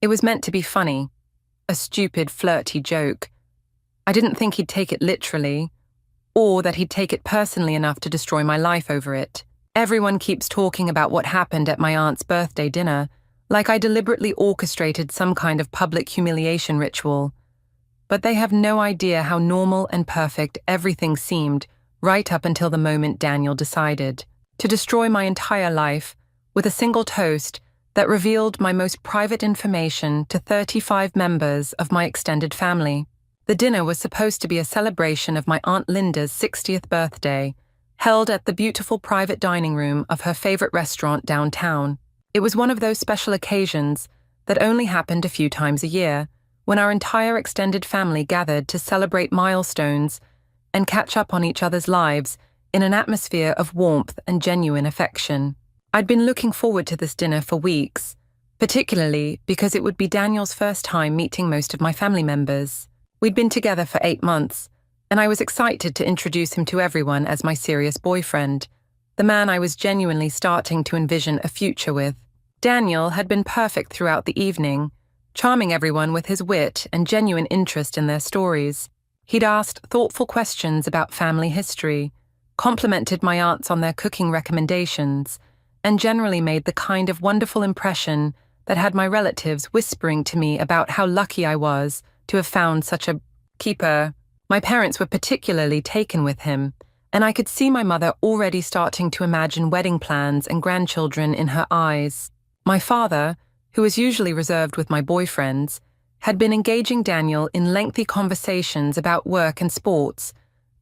It was meant to be funny, a stupid, flirty joke. I didn't think he'd take it literally, or that he'd take it personally enough to destroy my life over it. Everyone keeps talking about what happened at my aunt's birthday dinner, like I deliberately orchestrated some kind of public humiliation ritual. But they have no idea how normal and perfect everything seemed right up until the moment Daniel decided to destroy my entire life with a single toast that revealed my most private information to 35 members of my extended family. The dinner was supposed to be a celebration of my Aunt Linda's 60th birthday, held at the beautiful private dining room of her favorite restaurant downtown. It was one of those special occasions that only happened a few times a year, when our entire extended family gathered to celebrate milestones and catch up on each other's lives in an atmosphere of warmth and genuine affection. I'd been looking forward to this dinner for weeks, particularly because it would be Daniel's first time meeting most of my family members. We'd been together for 8 months, and I was excited to introduce him to everyone as my serious boyfriend, the man I was genuinely starting to envision a future with. Daniel had been perfect throughout the evening, charming everyone with his wit and genuine interest in their stories. He'd asked thoughtful questions about family history, complimented my aunts on their cooking recommendations, and generally made the kind of wonderful impression that had my relatives whispering to me about how lucky I was to have found such a keeper. My parents were particularly taken with him, and I could see my mother already starting to imagine wedding plans and grandchildren in her eyes. My father, who was usually reserved with my boyfriends, had been engaging Daniel in lengthy conversations about work and sports,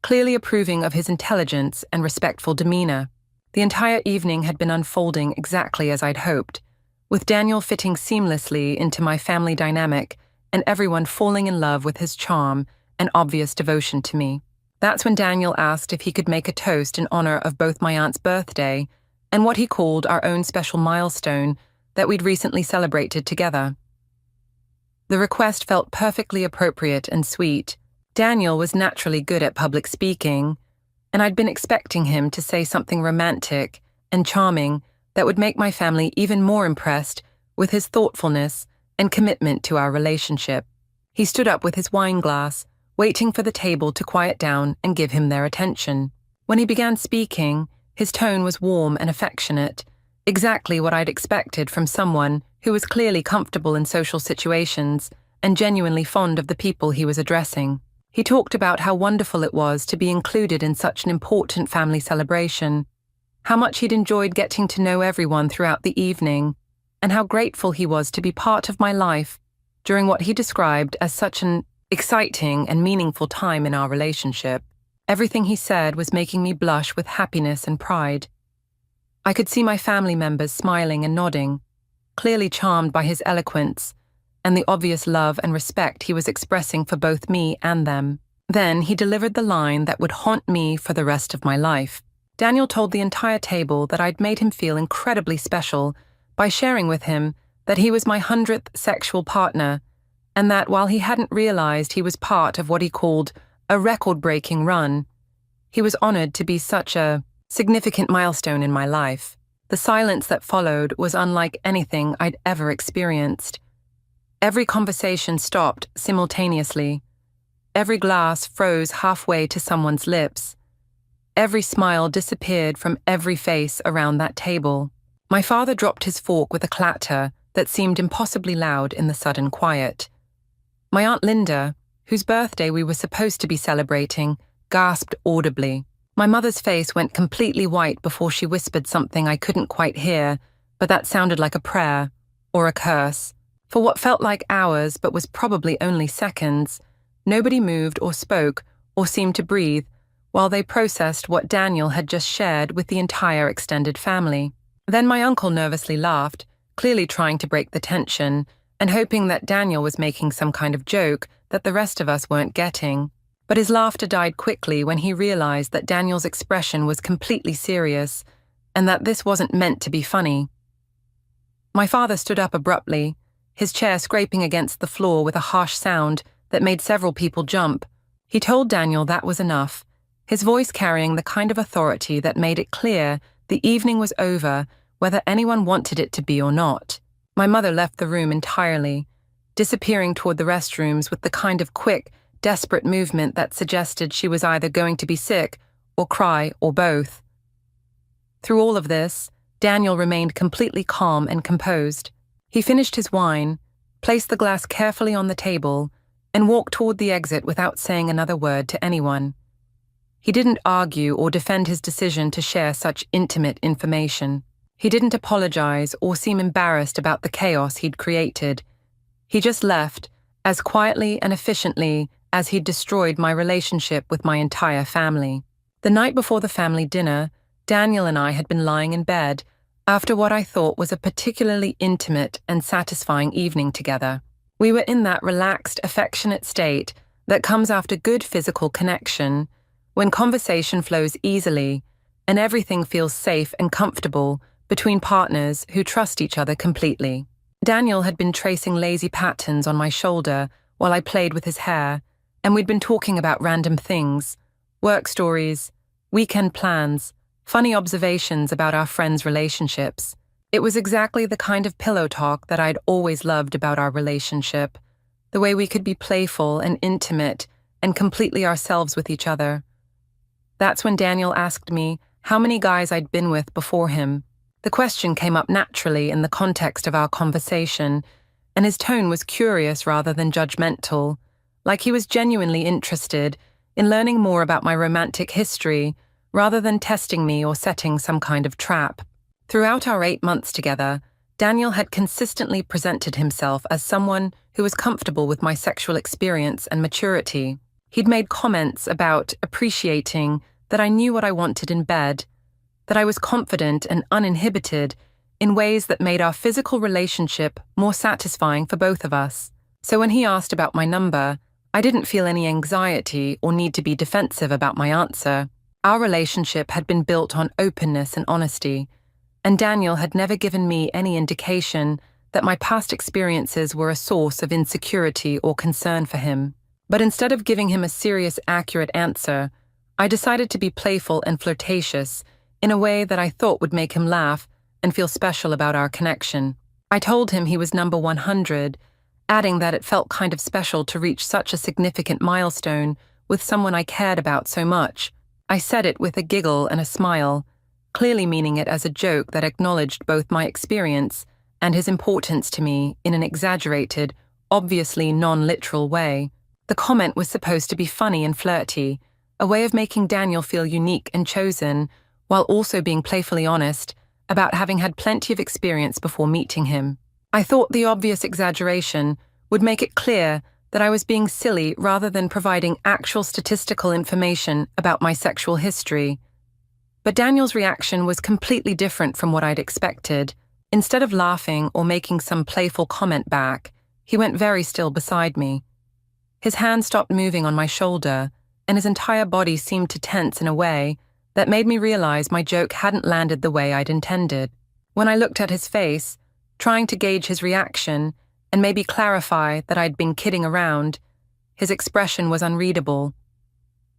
clearly approving of his intelligence and respectful demeanor. The entire evening had been unfolding exactly as I'd hoped, with Daniel fitting seamlessly into my family dynamic and everyone falling in love with his charm and obvious devotion to me. That's when Daniel asked if he could make a toast in honor of both my aunt's birthday and what he called our own special milestone that we'd recently celebrated together. The request felt perfectly appropriate and sweet. Daniel was naturally good at public speaking, and I'd been expecting him to say something romantic and charming that would make my family even more impressed with his thoughtfulness and commitment to our relationship. He stood up with his wine glass, waiting for the table to quiet down and give him their attention. When he began speaking, his tone was warm and affectionate, exactly what I'd expected from someone who was clearly comfortable in social situations and genuinely fond of the people he was addressing. He talked about how wonderful it was to be included in such an important family celebration, how much he'd enjoyed getting to know everyone throughout the evening, and how grateful he was to be part of my life during what he described as such an exciting and meaningful time in our relationship. Everything he said was making me blush with happiness and pride. I could see my family members smiling and nodding, clearly charmed by his eloquence and the obvious love and respect he was expressing for both me and them. Then he delivered the line that would haunt me for the rest of my life. Daniel told the entire table that I'd made him feel incredibly special by sharing with him that he was my 100th sexual partner, and that while he hadn't realized he was part of what he called a record-breaking run, he was honored to be such a significant milestone in my life. The silence that followed was unlike anything I'd ever experienced. Every conversation stopped simultaneously. Every glass froze halfway to someone's lips. Every smile disappeared from every face around that table. My father dropped his fork with a clatter that seemed impossibly loud in the sudden quiet. My Aunt Linda, whose birthday we were supposed to be celebrating, gasped audibly. My mother's face went completely white before she whispered something I couldn't quite hear, but that sounded like a prayer or a curse. For what felt like hours but was probably only seconds, nobody moved or spoke or seemed to breathe while they processed what Daniel had just shared with the entire extended family. Then my uncle nervously laughed, clearly trying to break the tension and hoping that Daniel was making some kind of joke that the rest of us weren't getting. But his laughter died quickly when he realized that Daniel's expression was completely serious and that this wasn't meant to be funny. My father stood up abruptly, his chair scraping against the floor with a harsh sound that made several people jump. He told Daniel that was enough, his voice carrying the kind of authority that made it clear the evening was over, whether anyone wanted it to be or not. My mother left the room entirely, disappearing toward the restrooms with the kind of quick, desperate movement that suggested she was either going to be sick or cry or both. Through all of this, Daniel remained completely calm and composed. He finished his wine, placed the glass carefully on the table, and walked toward the exit without saying another word to anyone. He didn't argue or defend his decision to share such intimate information. He didn't apologize or seem embarrassed about the chaos he'd created. He just left, as quietly and efficiently as he'd destroyed my relationship with my entire family. The night before the family dinner, Daniel and I had been lying in bed after what I thought was a particularly intimate and satisfying evening together. We were in that relaxed, affectionate state that comes after good physical connection, when conversation flows easily and everything feels safe and comfortable between partners who trust each other completely. Daniel had been tracing lazy patterns on my shoulder while I played with his hair, and we'd been talking about random things, work stories, weekend plans, funny observations about our friends' relationships. It was exactly the kind of pillow talk that I'd always loved about our relationship, the way we could be playful and intimate and completely ourselves with each other. That's when Daniel asked me how many guys I'd been with before him. The question came up naturally in the context of our conversation, and his tone was curious rather than judgmental, like he was genuinely interested in learning more about my romantic history rather than testing me or setting some kind of trap. Throughout our 8 months together, Daniel had consistently presented himself as someone who was comfortable with my sexual experience and maturity. He'd made comments about appreciating that I knew what I wanted in bed, that I was confident and uninhibited in ways that made our physical relationship more satisfying for both of us. So when he asked about my number, I didn't feel any anxiety or need to be defensive about my answer. Our relationship had been built on openness and honesty, and Daniel had never given me any indication that my past experiences were a source of insecurity or concern for him. But instead of giving him a serious, accurate answer, I decided to be playful and flirtatious in a way that I thought would make him laugh and feel special about our connection. I told him he was number 100, adding that it felt kind of special to reach such a significant milestone with someone I cared about so much. I said it with a giggle and a smile, clearly meaning it as a joke that acknowledged both my experience and his importance to me in an exaggerated, obviously non-literal way. The comment was supposed to be funny and flirty, a way of making Daniel feel unique and chosen, while also being playfully honest about having had plenty of experience before meeting him. I thought the obvious exaggeration would make it clear that I was being silly rather than providing actual statistical information about my sexual history. But Daniel's reaction was completely different from what I'd expected. Instead of laughing or making some playful comment back, he went very still beside me. His hand stopped moving on my shoulder, and his entire body seemed to tense in a way that made me realize my joke hadn't landed the way I'd intended. When I looked at his face, trying to gauge his reaction and maybe clarify that I'd been kidding around, his expression was unreadable.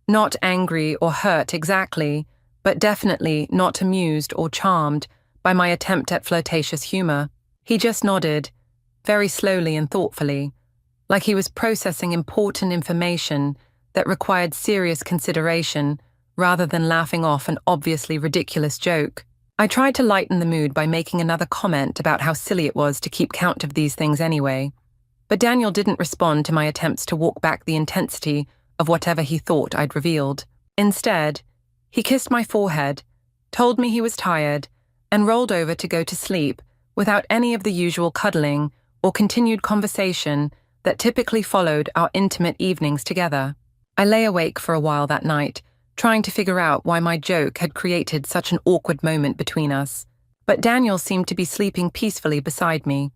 Not angry or hurt exactly, but definitely not amused or charmed by my attempt at flirtatious humor. He just nodded, very slowly and thoughtfully, like he was processing important information that required serious consideration rather than laughing off an obviously ridiculous joke. I tried to lighten the mood by making another comment about how silly it was to keep count of these things anyway, but Daniel didn't respond to my attempts to walk back the intensity of whatever he thought I'd revealed. Instead, he kissed my forehead, told me he was tired, and rolled over to go to sleep without any of the usual cuddling or continued conversation that typically followed our intimate evenings together. I lay awake for a while that night, trying to figure out why my joke had created such an awkward moment between us. But Daniel seemed to be sleeping peacefully beside me,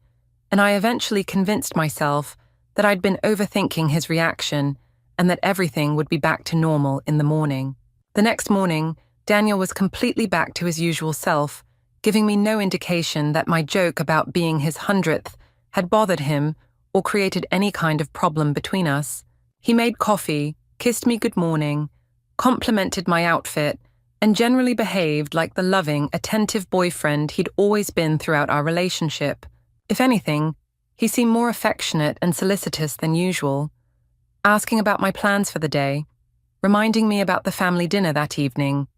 and I eventually convinced myself that I'd been overthinking his reaction and that everything would be back to normal in the morning. The next morning, Daniel was completely back to his usual self, giving me no indication that my joke about being his 100th had bothered him or created any kind of problem between us. He made coffee, kissed me good morning, complimented my outfit, and generally behaved like the loving, attentive boyfriend he'd always been throughout our relationship. If anything, he seemed more affectionate and solicitous than usual, asking about my plans for the day, reminding me about the family dinner that evening,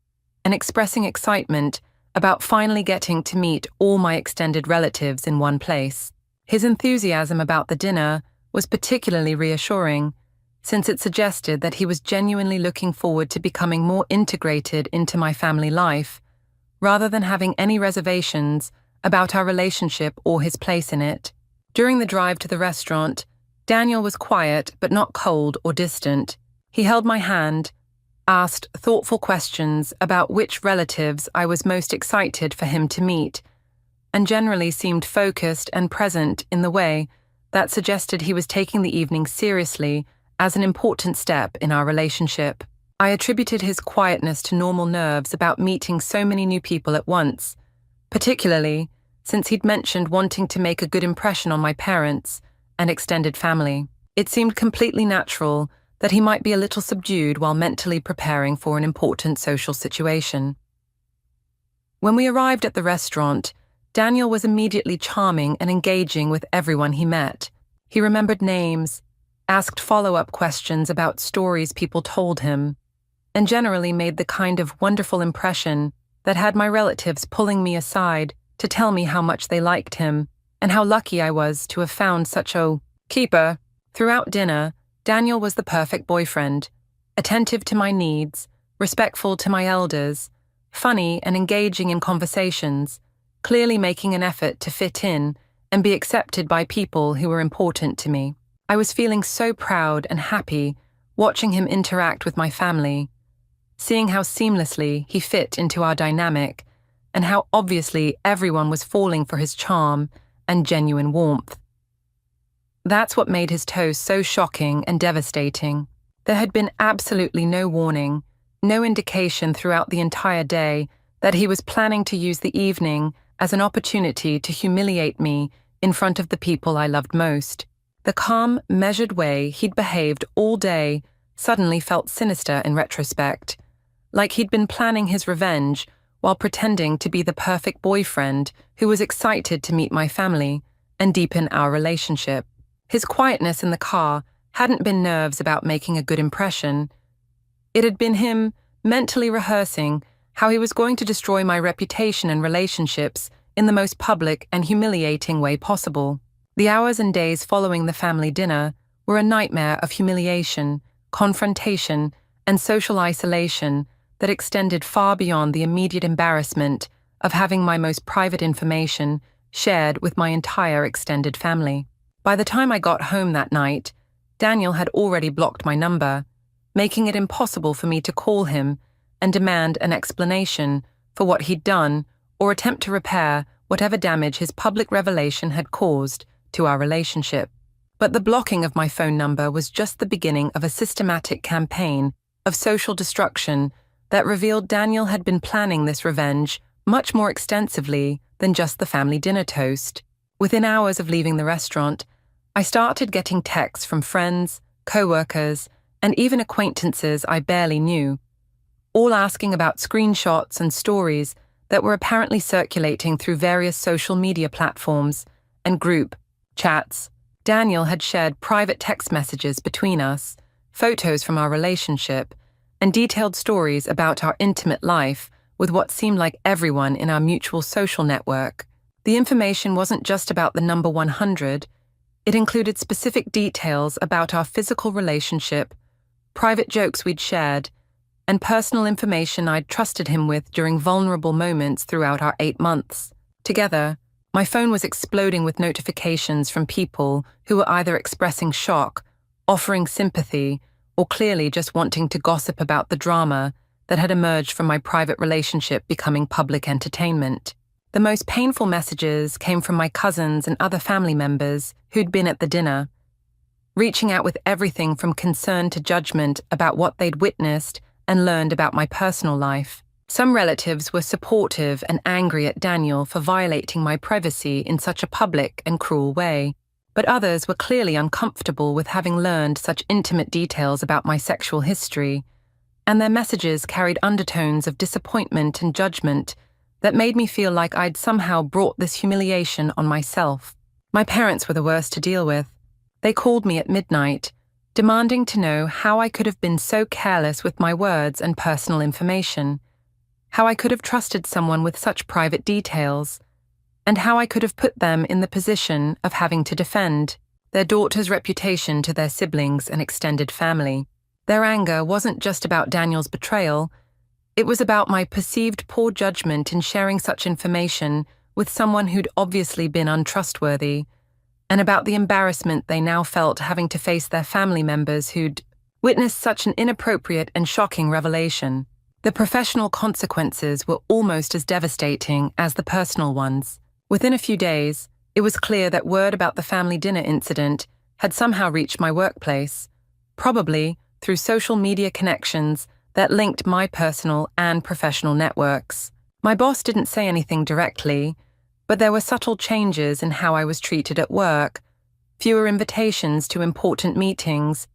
and expressing excitement about finally getting to meet all my extended relatives in one place. His enthusiasm about the dinner was particularly reassuring, since it suggested that he was genuinely looking forward to becoming more integrated into my family life, rather than having any reservations about our relationship or his place in it. During the drive to the restaurant, Daniel was quiet but not cold or distant. He held my hand, asked thoughtful questions about which relatives I was most excited for him to meet, and generally seemed focused and present in the way that suggested he was taking the evening seriously as an important step in our relationship. I attributed his quietness to normal nerves about meeting so many new people at once, particularly since he'd mentioned wanting to make a good impression on my parents and extended family. It seemed completely natural that he might be a little subdued while mentally preparing for an important social situation. When we arrived at the restaurant, Daniel was immediately charming and engaging with everyone he met. He remembered names, asked follow-up questions about stories people told him, and generally made the kind of wonderful impression that had my relatives pulling me aside to tell me how much they liked him and how lucky I was to have found such a keeper. Throughout dinner, Daniel was the perfect boyfriend, attentive to my needs, respectful to my elders, funny and engaging in conversations, clearly making an effort to fit in and be accepted by people who were important to me. I was feeling so proud and happy watching him interact with my family, seeing how seamlessly he fit into our dynamic and how obviously everyone was falling for his charm and genuine warmth. That's what made his toast so shocking and devastating. There had been absolutely no warning, no indication throughout the entire day that he was planning to use the evening as an opportunity to humiliate me in front of the people I loved most. The calm, measured way he'd behaved all day suddenly felt sinister in retrospect, like he'd been planning his revenge while pretending to be the perfect boyfriend who was excited to meet my family and deepen our relationship. His quietness in the car hadn't been nerves about making a good impression. It had been him mentally rehearsing how he was going to destroy my reputation and relationships in the most public and humiliating way possible. The hours and days following the family dinner were a nightmare of humiliation, confrontation, and social isolation that extended far beyond the immediate embarrassment of having my most private information shared with my entire extended family. By the time I got home that night, Daniel had already blocked my number, making it impossible for me to call him and demand an explanation for what he'd done or attempt to repair whatever damage his public revelation had caused to our relationship. But the blocking of my phone number was just the beginning of a systematic campaign of social destruction that revealed Daniel had been planning this revenge much more extensively than just the family dinner toast. Within hours of leaving the restaurant, I started getting texts from friends, co-workers, and even acquaintances I barely knew, all asking about screenshots and stories that were apparently circulating through various social media platforms and group chats. Daniel had shared private text messages between us, photos from our relationship, and detailed stories about our intimate life with what seemed like everyone in our mutual social network. The information wasn't just about the number 100, it included specific details about our physical relationship, private jokes we'd shared, and personal information I'd trusted him with during vulnerable moments throughout our 8 months. Together, my phone was exploding with notifications from people who were either expressing shock, offering sympathy, or clearly just wanting to gossip about the drama that had emerged from my private relationship becoming public entertainment. The most painful messages came from my cousins and other family members who'd been at the dinner, reaching out with everything from concern to judgment about what they'd witnessed and learned about my personal life. Some relatives were supportive and angry at Daniel for violating my privacy in such a public and cruel way, but others were clearly uncomfortable with having learned such intimate details about my sexual history, and their messages carried undertones of disappointment and judgment that made me feel like I'd somehow brought this humiliation on myself. My parents were the worst to deal with. They called me at midnight, demanding to know how I could have been so careless with my words and personal information, how I could have trusted someone with such private details, and how I could have put them in the position of having to defend their daughter's reputation to their siblings and extended family. Their anger wasn't just about Daniel's betrayal, it was about my perceived poor judgment in sharing such information with someone who'd obviously been untrustworthy, and about the embarrassment they now felt having to face their family members who'd witnessed such an inappropriate and shocking revelation. The professional consequences were almost as devastating as the personal ones. Within a few days, it was clear that word about the family dinner incident had somehow reached my workplace, probably through social media connections that linked my personal and professional networks. My boss didn't say anything directly, but there were subtle changes in how I was treated at work, fewer invitations to important meetings,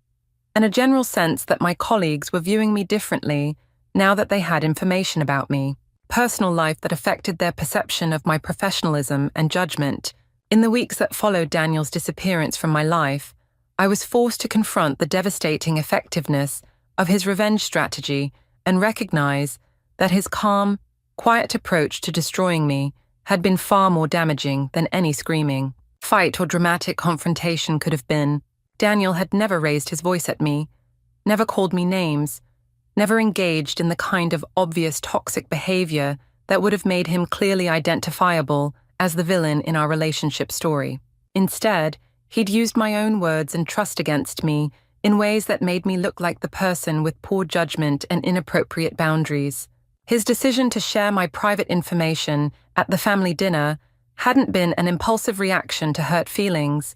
and a general sense that my colleagues were viewing me differently now that they had information about me. Personal life that affected their perception of my professionalism and judgment. In the weeks that followed Daniel's disappearance from my life, I was forced to confront the devastating effectiveness of his revenge strategy and recognize that his calm, quiet approach to destroying me had been far more damaging than any screaming fight or dramatic confrontation could have been. Daniel had never raised his voice at me, never called me names, never engaged in the kind of obvious toxic behavior that would have made him clearly identifiable as the villain in our relationship story. Instead, he'd used my own words and trust against me in ways that made me look like the person with poor judgment and inappropriate boundaries. His decision to share my private information at the family dinner hadn't been an impulsive reaction to hurt feelings.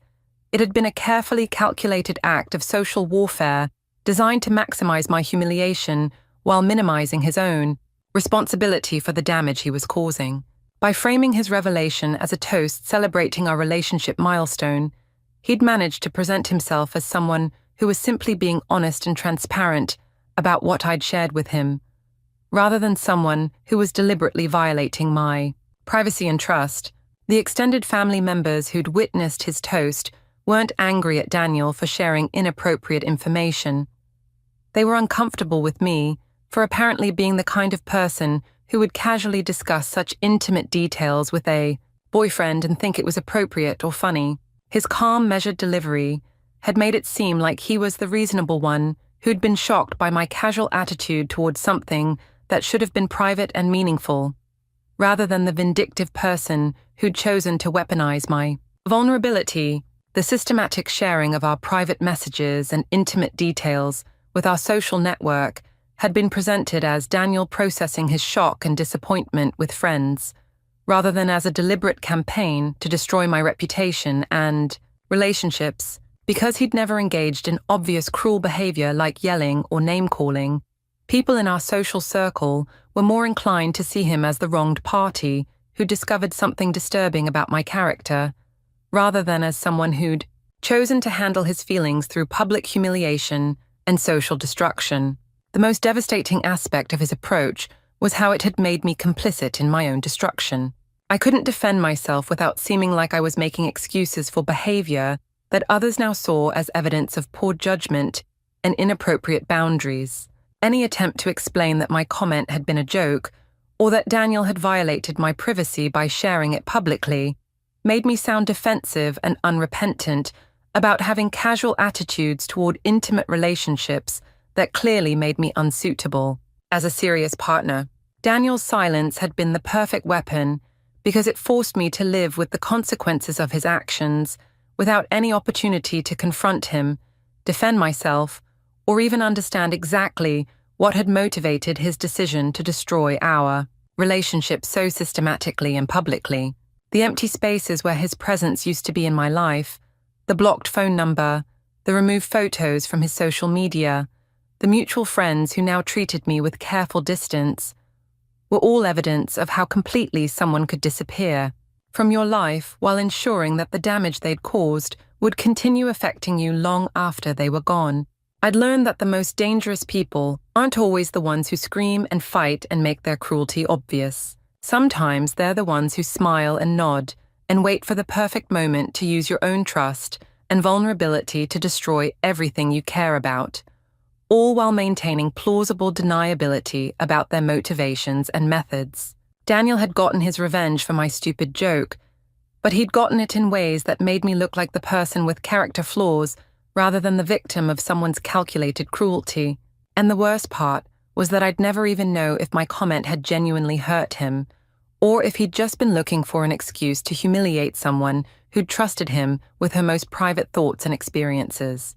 It had been a carefully calculated act of social warfare designed to maximize my humiliation while minimizing his own responsibility for the damage he was causing. By framing his revelation as a toast celebrating our relationship milestone, he'd managed to present himself as someone who was simply being honest and transparent about what I'd shared with him, rather than someone who was deliberately violating my privacy and trust. The extended family members who'd witnessed his toast weren't angry at Daniel for sharing inappropriate information. They were uncomfortable with me for apparently being the kind of person who would casually discuss such intimate details with a boyfriend and think it was appropriate or funny. His calm, measured delivery had made it seem like he was the reasonable one who'd been shocked by my casual attitude towards something that should have been private and meaningful, rather than the vindictive person who'd chosen to weaponize my vulnerability. The systematic sharing of our private messages and intimate details with our social network had been presented as Daniel processing his shock and disappointment with friends, rather than as a deliberate campaign to destroy my reputation and relationships. Because he'd never engaged in obvious cruel behavior like yelling or name-calling, people in our social circle were more inclined to see him as the wronged party who discovered something disturbing about my character, rather than as someone who'd chosen to handle his feelings through public humiliation and social destruction. The most devastating aspect of his approach was how it had made me complicit in my own destruction. I couldn't defend myself without seeming like I was making excuses for behavior that others now saw as evidence of poor judgment and inappropriate boundaries. Any attempt to explain that my comment had been a joke, or that Daniel had violated my privacy by sharing it publicly, made me sound defensive and unrepentant about having casual attitudes toward intimate relationships that clearly made me unsuitable as a serious partner. Daniel's silence had been the perfect weapon because it forced me to live with the consequences of his actions without any opportunity to confront him, defend myself, or even understand exactly what had motivated his decision to destroy our relationship so systematically and publicly. The empty spaces where his presence used to be in my life, the blocked phone number, the removed photos from his social media, the mutual friends who now treated me with careful distance, were all evidence of how completely someone could disappear from your life while ensuring that the damage they'd caused would continue affecting you long after they were gone. I'd learned that the most dangerous people aren't always the ones who scream and fight and make their cruelty obvious. Sometimes they're the ones who smile and nod and wait for the perfect moment to use your own trust and vulnerability to destroy everything you care about, all while maintaining plausible deniability about their motivations and methods. Daniel had gotten his revenge for my stupid joke, but he'd gotten it in ways that made me look like the person with character flaws rather than the victim of someone's calculated cruelty. And the worst part was that I'd never even know if my comment had genuinely hurt him, or if he'd just been looking for an excuse to humiliate someone who'd trusted him with her most private thoughts and experiences.